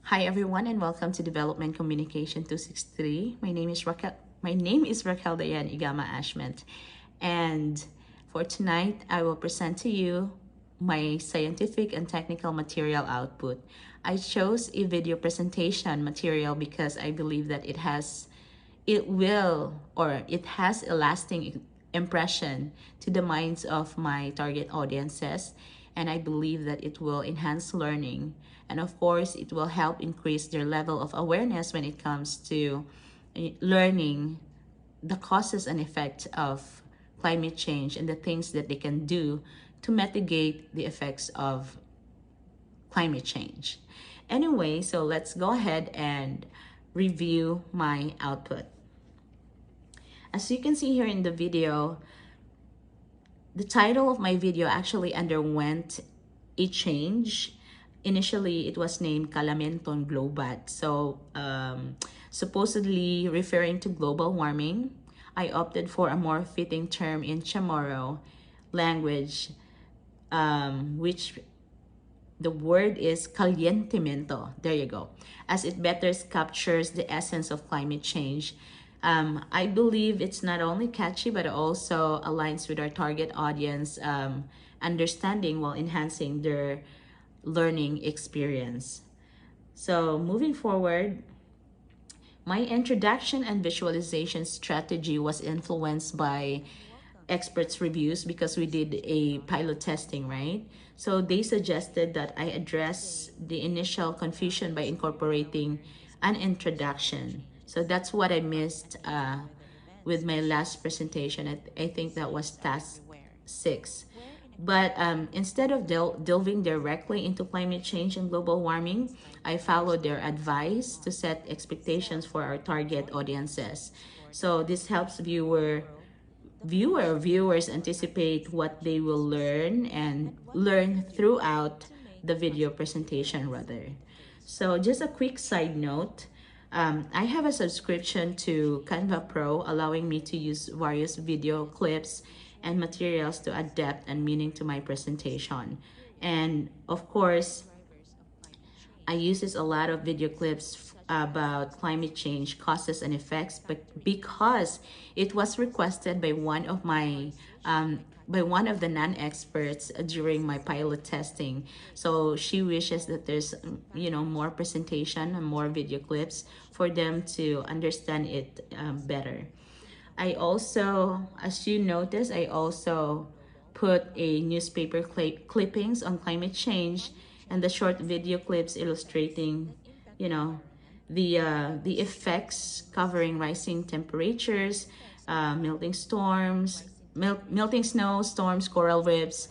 Hi everyone and welcome to Development Communication 263. My name is Raquel Dayan Igama Ashment, and for tonight I will present to you my scientific and technical material output. I chose a video presentation material because I believe that it has a lasting impression to the minds of my target audiences, and I believe that it will enhance learning, and of course it will help increase their level of awareness when it comes to learning the causes and effects of climate change and the things that they can do to mitigate the effects of climate change. Anyway, so let's go ahead and review my output. As you can see here in the video, the title of my video actually underwent a change. Initially, it was named Kalamenton Globat. So, supposedly referring to global warming, I opted for a more fitting term in Chamorro language, which the word is calientimento. There you go. As it better captures the essence of climate change. I believe it's not only catchy, but also aligns with our target audience understanding while enhancing their learning experience. So moving forward, my introduction and visualization strategy was influenced by experts' reviews because we did a pilot testing, right? So they suggested that I address the initial confusion by incorporating an introduction. So that's what I missed with my last presentation. I think that was task 6. But instead of delving directly into climate change and global warming, I followed their advice to set expectations for our target audiences. So this helps viewers anticipate what they will learn and learn throughout the video presentation rather. So just a quick side note, I have a subscription to Canva Pro, allowing me to use various video clips and materials to add depth and meaning to my presentation. And of course, I uses a lot of video clips about climate change causes and effects, but because it was requested by one of the non-experts during my pilot testing, so she wishes that there's more presentation and more video clips for them to understand it better. I also, as you notice, I also put a newspaper clippings on climate change and the short video clips illustrating, you know, the effects covering rising temperatures, melting snow, storms, coral reefs,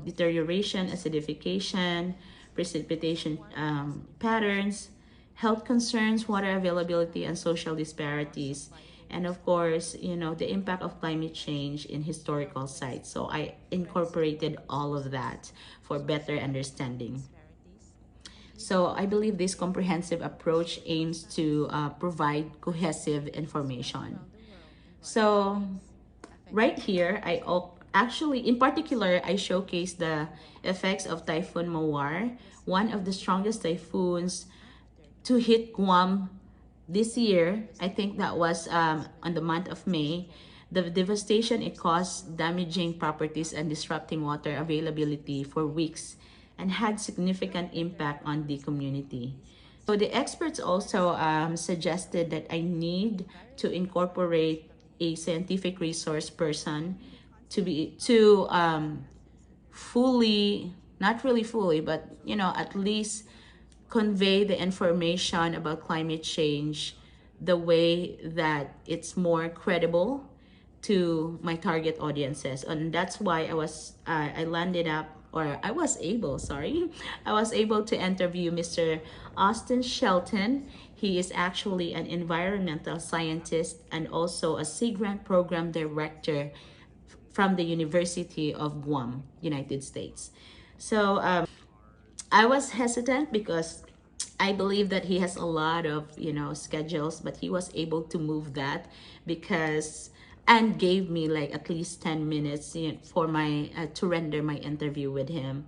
deterioration, acidification, precipitation patterns, health concerns, water availability, and social disparities. And of course, the impact of climate change in historical sites. So I incorporated all of that for better understanding. So I believe this comprehensive approach aims to provide cohesive information. So right here, in particular, I showcase the effects of Typhoon Mawar, one of the strongest typhoons to hit Guam this year. I think that was on the month of May. The devastation it caused, damaging properties and disrupting water availability for weeks, and had significant impact on the community. So the experts also suggested that I need to incorporate a scientific resource person to fully, not really fully, but at least convey the information about climate change the way that it's more credible to my target audiences. And that's why I landed up, or I was able, sorry, I was able to interview Mr. Austin Shelton. He is actually an environmental scientist and also a Sea Grant program director from the University of Guam, United States. So I was hesitant because I believe that he has a lot of, schedules, but he was able to move that because and gave me like at least 10 minutes for my to render my interview with him.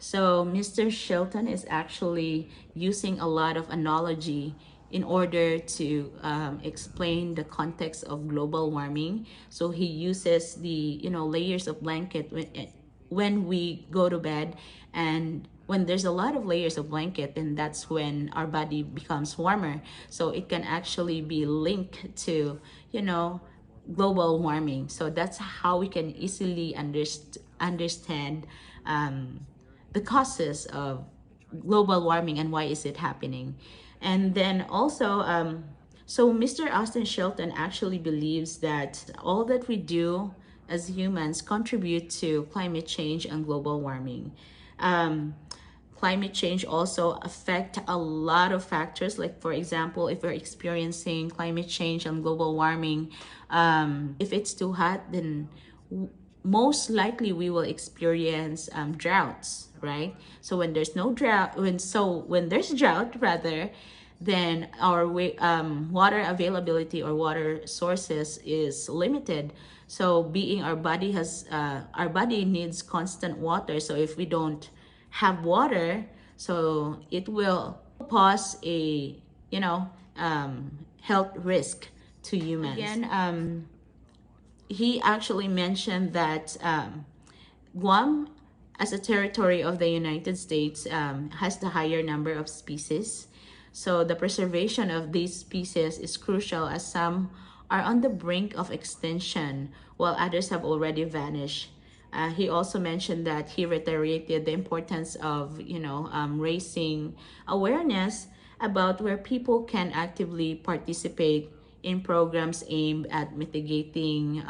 So Mr. Shelton is actually using a lot of analogy in order to explain the context of global warming. So he uses the layers of blanket when we go to bed, and when there's a lot of layers of blanket, then that's when our body becomes warmer. So it can actually be linked to you know global warming. So that's how we can easily understand the causes of global warming and why is it happening. And then also, so Mr. Austin Shelton actually believes that all that we do as humans contribute to climate change and global warming. Um, Climate change also affect a lot of factors, like for example, if we're experiencing climate change and global warming, if it's too hot, then most likely we will experience droughts, right? So when there's no drought, when there's drought rather, then our water availability or water sources is limited. So being our body needs constant water. So if we don't have water, so it will pose a health risk to humans. Again, he actually mentioned that Guam, as a territory of the United States, has the higher number of species. So the preservation of these species is crucial, as some are on the brink of extinction while others have already vanished. He also mentioned that he reiterated the importance of raising awareness about where people can actively participate in programs aimed at mitigating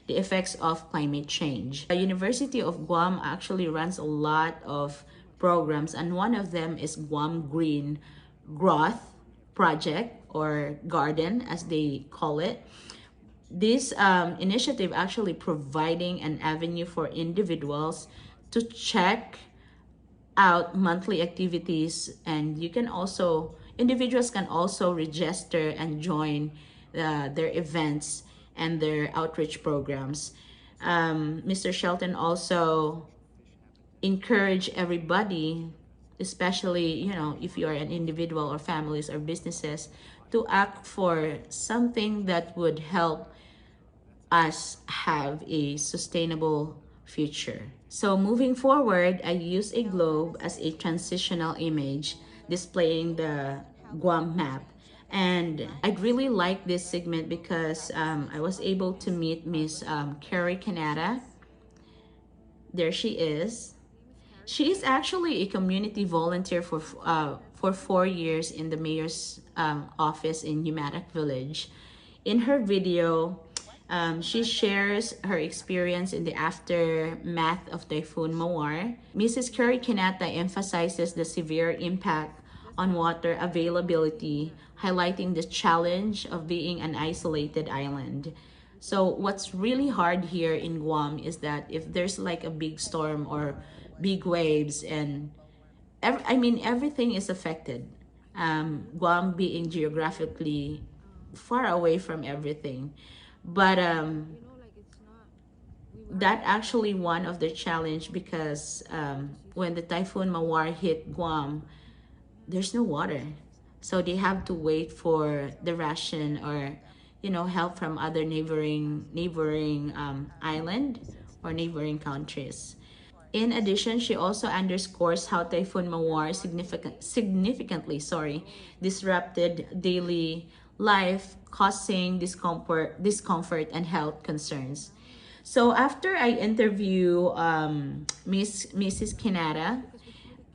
the effects of climate change. The University of Guam actually runs a lot of programs, and one of them is Guam Green Growth Project, or Garden as they call it. This initiative actually providing an avenue for individuals to check out monthly activities, and individuals can also register and join their events and their outreach programs. Mr. Shelton also encourage everybody, especially if you are an individual or families or businesses, to act for something that would help us have a sustainable future. So moving forward, I use a globe as a transitional image displaying the Guam map. And I'd really like this segment because I was able to meet Miss Carrie Canada. There she is. She is actually a community volunteer for 4 years in the mayor's office in Umanak Village. In her video, she shares her experience in the aftermath of Typhoon Mawar. Mrs. Curry Kanata emphasizes the severe impact on water availability, highlighting the challenge of being an isolated island. So what's really hard here in Guam is that if there's like a big storm or big waves, and everything is affected. Guam being geographically far away from everything, but that actually one of the challenge, because when the Typhoon Mawar hit Guam, there's no water, so they have to wait for the ration or help from other neighboring island or neighboring countries. In addition, she also underscores how Typhoon Mawar significantly disrupted daily life, causing discomfort and health concerns. So after I interview Mrs. Kinata,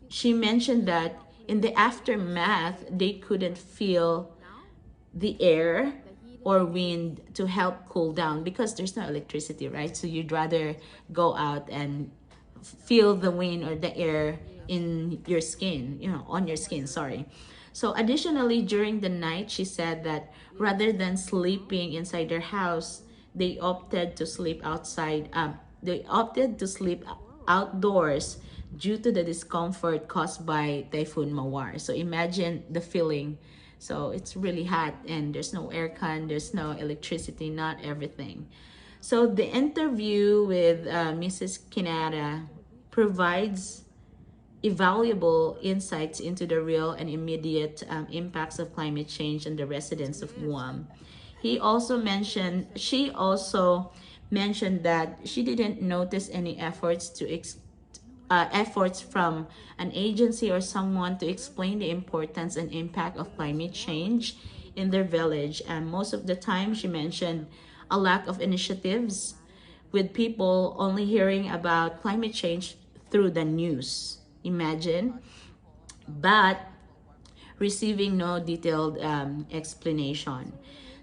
she mentioned that in the aftermath, they couldn't feel the air or wind to help cool down because there's no electricity, right? So you'd rather go out and feel the wind or the air in your skin, on your skin, sorry. So additionally, during the night, she said that rather than sleeping inside their house, they opted to sleep outside. They opted to sleep outdoors due to the discomfort caused by Typhoon Mawar. So imagine the feeling. So it's really hot and there's no aircon, there's no electricity, not everything. So the interview with Mrs. Kinara provides invaluable insights into the real and immediate impacts of climate change on the residents of Guam. She also mentioned that she didn't notice any efforts from an agency or someone to explain the importance and impact of climate change in their village. And most of the time, she mentioned a lack of initiatives, with people only hearing about climate change through the news. Imagine. But receiving no detailed explanation.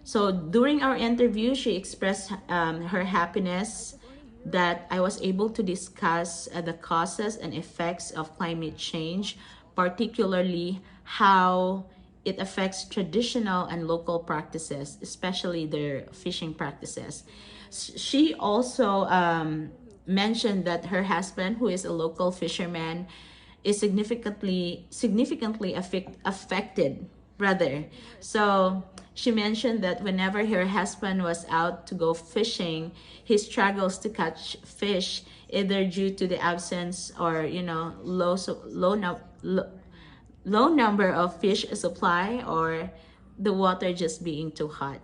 So during our interview, she expressed her happiness that I was able to discuss the causes and effects of climate change, particularly how it affects traditional and local practices, especially their fishing practices. She also mentioned that her husband, who is a local fisherman, is significantly affected rather. So she mentioned that whenever her husband was out to go fishing, he struggles to catch fish, either due to the absence or low number of fish supply, or the water just being too hot.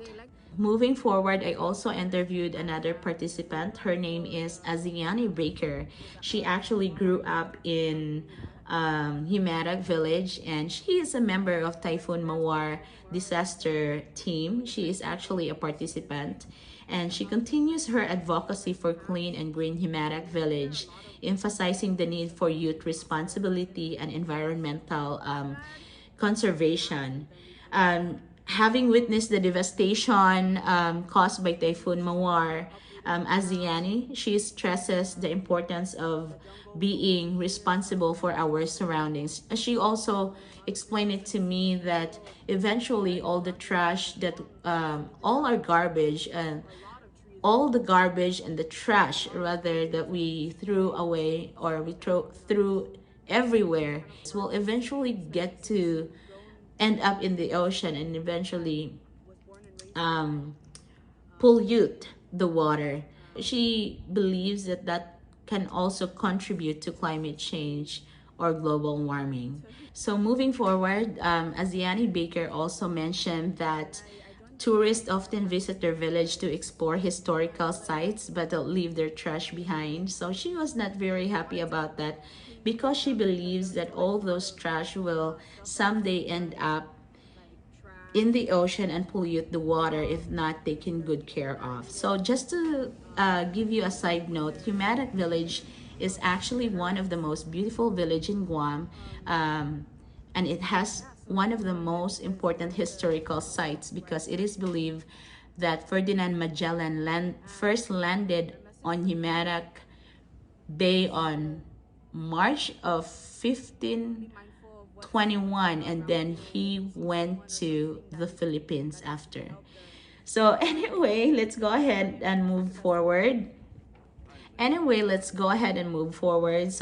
Moving forward, I also interviewed another participant. Her name is Aziani Baker. She actually grew up in Himarak village, and she is a member of Typhoon Mawar disaster team. She is actually a participant, and she continues her advocacy for clean and green Himarak village, emphasizing the need for youth responsibility and environmental conservation. Having witnessed the devastation caused by Typhoon Mawar, Aziani, she stresses the importance of being responsible for our surroundings. She also explained it to me that eventually all the trash that all our garbage and all the garbage and the trash rather that we threw away, or we threw everywhere, will eventually get to end up in the ocean and eventually um, pollute the water. She believes that that can also contribute to climate change or global warming. So moving forward, Aziani Baker also mentioned that tourists often visit their village to explore historical sites but don't leave their trash behind. So she was not very happy about that, because she believes that all those trash will someday end up in the ocean and pollute the water if not taken good care of. So just to give you a side note, Humatic Village is actually one of the most beautiful village in Guam, and it has one of the most important historical sites, because it is believed that Ferdinand Magellan first landed on Humatic Bay on March of 1521, and then he went to the Philippines after. So anyway, let's go ahead and move forward. So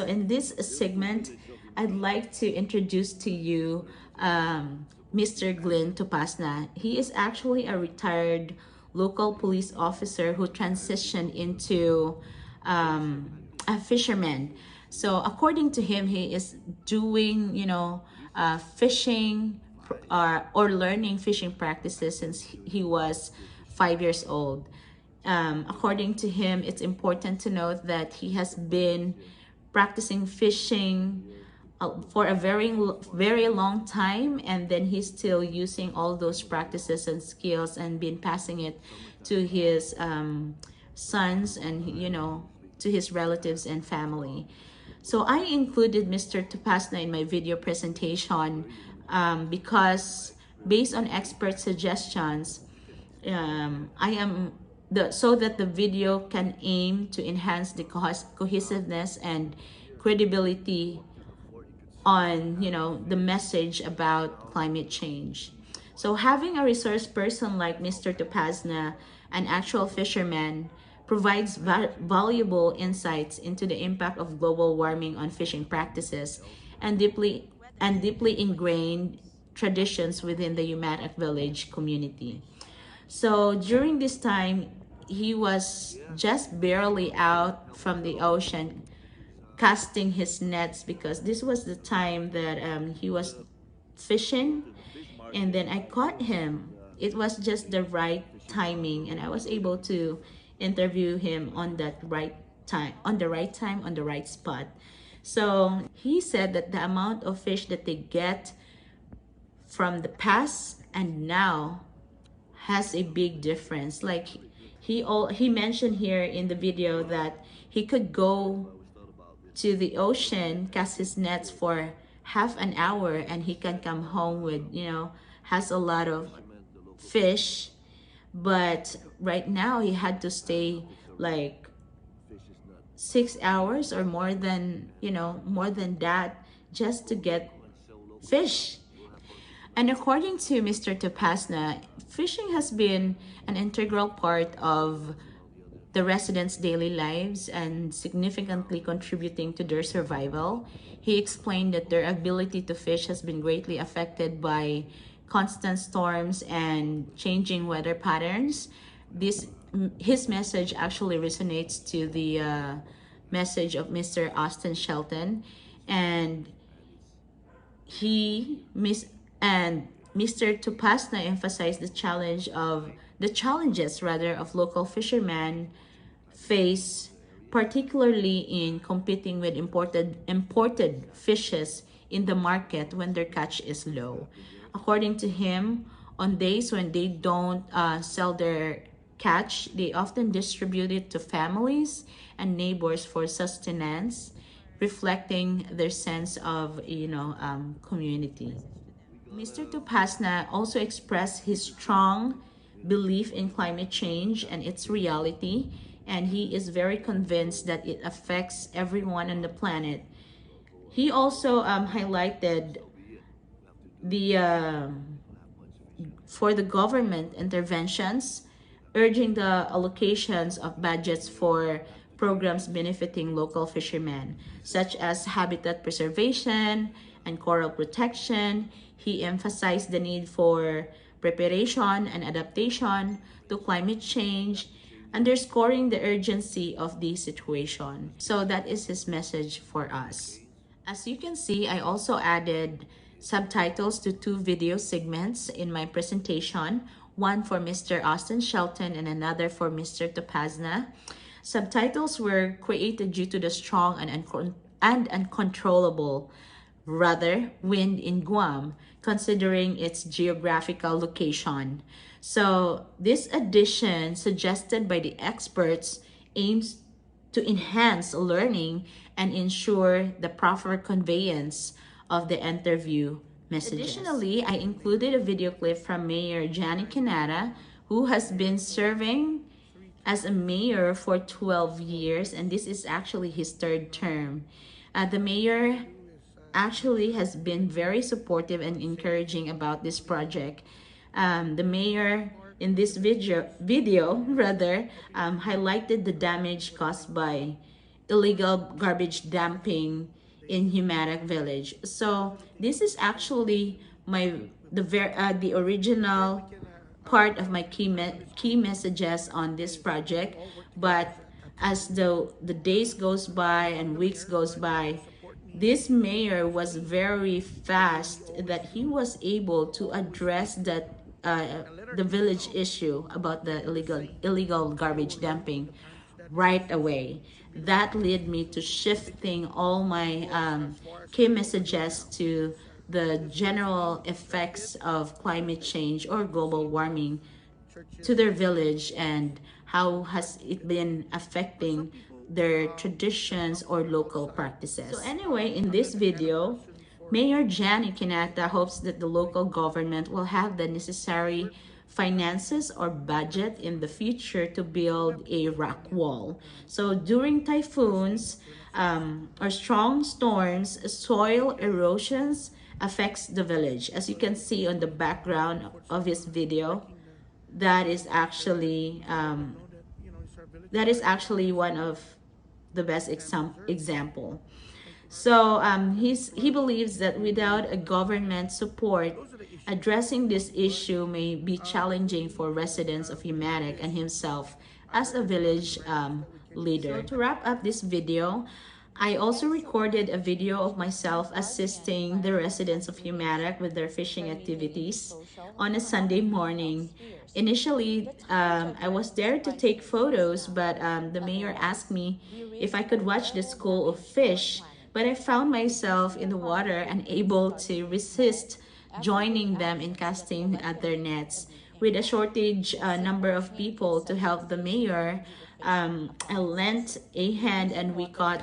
in this segment, I'd like to introduce to you Mr. Glenn Topasna. He is actually a retired local police officer who transitioned into a fisherman. So according to him, he is doing, fishing or learning fishing practices since he was 5 years old. According to him, it's important to note that he has been practicing fishing for a very long time, and then he's still using all those practices and skills and been passing it to his sons and to his relatives and family. So I included Mr. Tupasna in my video presentation because based on expert suggestions, I am so that the video can aim to enhance the cohesiveness and credibility on the message about climate change. So having a resource person like Mr. Topasna, an actual fisherman, provides valuable insights into the impact of global warming on fishing practices and deeply ingrained traditions within the Umanak village community. So during this time, he was just barely out from the ocean, casting his nets because this was the time that he was fishing, and then I caught him. It was just the right timing, and I was able to interview him on that right time, on the right time, on the right spot. So he said that the amount of fish that they get from the past and now has a big difference. Like he mentioned here in the video that he could go to the ocean, cast his nets for half an hour, and he can come home with, has a lot of fish. But right now he had to stay like 6 hours or more than, more than that just to get fish. And according to Mr. Topasna, fishing has been an integral part of the residents' daily lives and significantly contributing to their survival. He explained that their ability to fish has been greatly affected by constant storms and changing weather patterns. This his message actually resonates to the message of Mr. Austin Shelton, and he miss and Mr. Tupasna emphasized the challenges rather of local fishermen face, particularly in competing with imported fishes in the market when their catch is low. According to him, on days when they don't sell their catch, they often distribute it to families and neighbors for sustenance, reflecting their sense of community. Mr. Tupasna also expressed his strong belief in climate change and its reality, and he is very convinced that it affects everyone on the planet. He also highlighted the for the government interventions, urging the allocations of budgets for programs benefiting local fishermen, such as habitat preservation and coral protection. He emphasized the need for preparation and adaptation to climate change, underscoring the urgency of the situation. So that is his message for us. As you can see, I also added subtitles to two video segments in my presentation, one for Mr. Austin Shelton and another for Mr. Topazna. Subtitles were created due to the strong and uncontrollable, rather, wind in Guam, considering its geographical location. So this addition suggested by the experts aims to enhance learning and ensure the proper conveyance of the interview messages. Additionally, I included a video clip from Mayor Johnny Canada, who has been serving as a mayor for 12 years, and this is actually his third term. The mayor actually has been very supportive and encouraging about this project. The mayor in this video rather, highlighted the damage caused by illegal garbage dumping in Humanak Village. So this is actually the original part of my key messages on this project. But as the days goes by and weeks goes by, this mayor was very fast that he was able to address that the village issue about the illegal garbage dumping right away. That led me to shifting all my key messages to the general effects of climate change or global warming to their village and how has it been affecting their traditions or local practices. So anyway, in this video, Mayor Jani Kinata hopes that the local government will have the necessary finances or budget in the future to build a rock wall. So during typhoons or strong storms, soil erosions affects the village. As you can see on the background of his video, that is actually one of the best example. So he believes that without a government support, addressing this issue may be challenging for residents of Humanak and himself as a village leader. So to wrap up this video, I also recorded a video of myself assisting the residents of Humarak with their fishing activities on a Sunday morning. Initially, I was there to take photos, but the mayor asked me if I could watch the school of fish. But I found myself in the water, unable to resist joining them in casting at their nets. With a shortage number of people to help the mayor, I lent a hand and we caught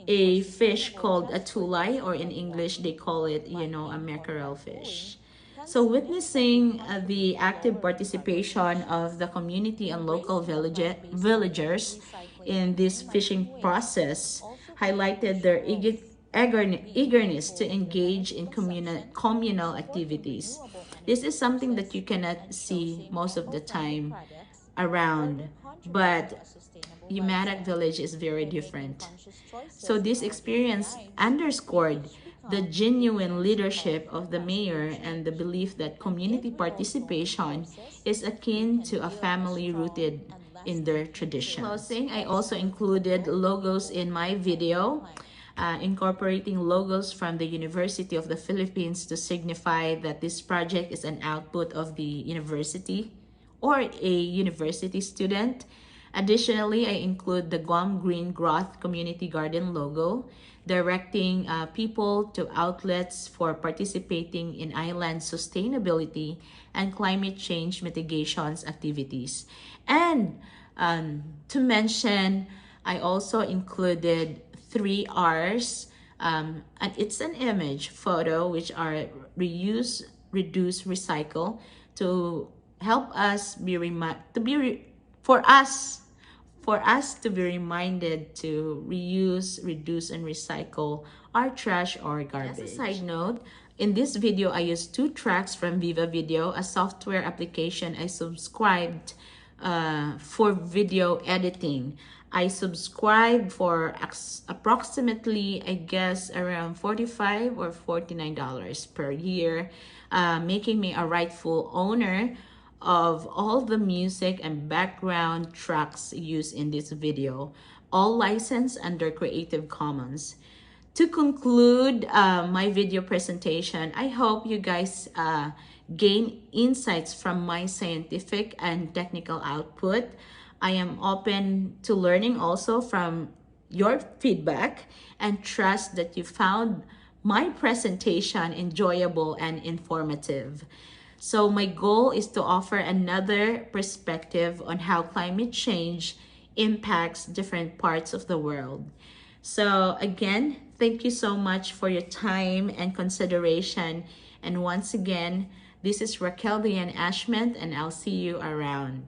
a fish called a tulay, or in English they call it, a mackerel fish. So witnessing the active participation of the community and local villagers in this fishing process highlighted their eagerness to engage in communal activities. This is something that you cannot see most of the time around, but Yumatak village is very different. So this experience underscored the genuine leadership of the mayor and the belief that community participation is akin to a family rooted in their traditions. In closing, I also included logos in my video, incorporating logos from the University of the Philippines to signify that this project is an output of the university or a university student. Additionally, I include the Guam Green Growth Community Garden logo, directing people to outlets for participating in island sustainability and climate change mitigations activities. And to mention, I also included 3 R's, and it's an image photo, which are reuse, reduce, recycle, to help us be for us to be reminded to reuse, reduce, and recycle our trash or garbage. As a side note, in this video, I used 2 tracks from Viva Video, a software application I subscribed for video editing. I subscribed for approximately, I guess, around $45 or $49 per year, making me a rightful owner of all the music and background tracks used in this video, all licensed under Creative Commons. To conclude my video presentation, I hope you guys gain insights from my scientific and technical output. I am open to learning also from your feedback and trust that you found my presentation enjoyable and informative. So my goal is to offer another perspective on how climate change impacts different parts of the world. So again, thank you so much for your time and consideration. And once again, this is Raquel Diane Ashment, and I'll see you around.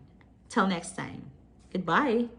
Till next time. Goodbye.